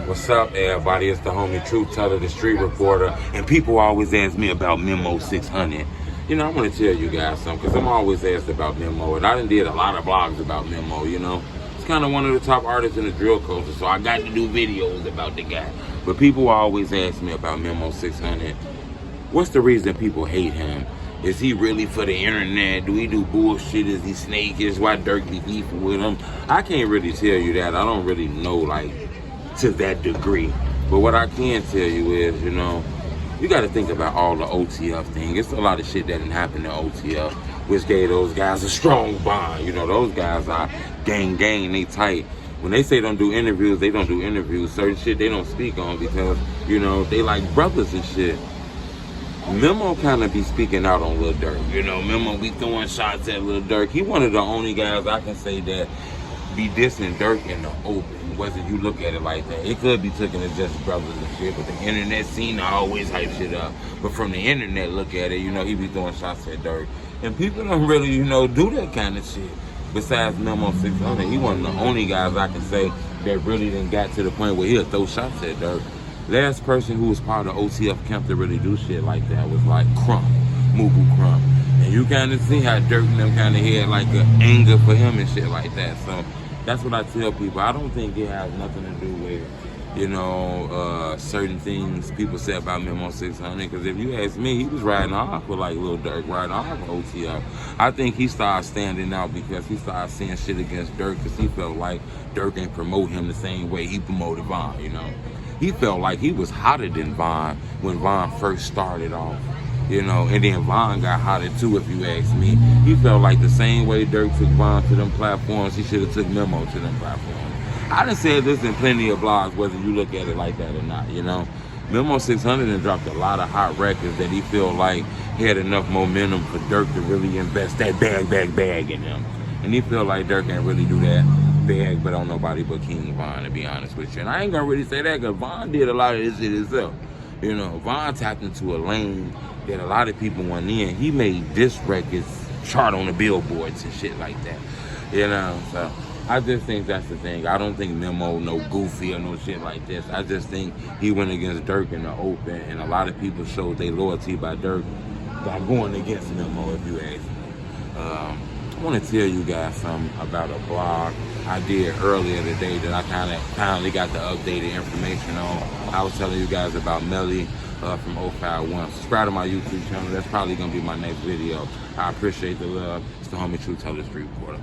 What's up, everybody? It's the homie Truth Teller, the street reporter. And people always ask me about Memo600. You know, I want to tell you guys something, because I'm always asked about Memo. And I done did a lot of blogs about Memo, you know. It's kind of one of the top artists in the drill culture, so I got to do videos about the guy. But people always ask me about Memo600. What's the reason people hate him? Is he really for the internet? Do he do bullshit? Is he snakish? Why Dirk be beefing with him? I can't really tell you that. I don't really know, like, to that degree. But what I can tell you is, you know, you got to think about all the OTF thing. It's a lot of shit that didn't happen to OTF, which gave those guys a strong bond. You know, those guys are gang, they tight. When they say don't do interviews, they don't do interviews. Certain shit they don't speak on because, you know, they like brothers and shit. Memo kind of be speaking out on Lil Durk. You know, Memo be throwing shots at Lil Durk. He one of the only guys I can say that be dissing Durk in the open. Whether you look at it like that, it could be taken as just brothers and shit, but the internet scene always hype shit up. But from the internet look at it, you know, he be throwing shots at Durk. And people don't really, you know, do that kind of shit. Besides Memo600, he one of the only guys I can say that really didn't got to the point where he'll throw shots at Durk. Last person who was part of OTF camp to really do shit like that was like Crump, Mubu Crump. And you kind of see how Durk and them kind of had like an anger for him and shit like that. So that's what I tell people. I don't think it has nothing to do with, you know, certain things people say about Memo600. Because if you ask me, he was riding off with like Lil Durk, riding off with OTF. I think he started standing out because he started saying shit against Durk because he felt like Durk ain't promote him the same way he promoted Von, you know. He felt like he was hotter than Von when Von first started off, you know, and then Von got hotter too, if you ask me. He felt like the same way Durk took Von to them platforms, he should have took Memo to them platforms. I done said this in plenty of blogs, whether you look at it like that or not, you know. Memo600 done dropped a lot of hot records that he felt like had enough momentum for Durk to really invest that bag in him. And he felt like Durk can't really do that bag, but on nobody but King Von, to be honest with you. And I ain't gonna really say that because Von did a lot of this shit himself. You know, Von tapped into a lane that a lot of people went in. He made diss records chart on the billboards and shit like that. You know, so I just think that's the thing. I don't think Memo no goofy or no shit like this. I just think he went against Durk in the open, and a lot of people showed their loyalty by Durk by going against Memo, if you ask me. I want to tell you guys something about a blog I did earlier today that I kind of finally got the updated information on. I was telling you guys about Melly from 051. Subscribe to my YouTube channel. That's probably going to be my next video. I appreciate the love. It's the homie Truth Teller, street reporter.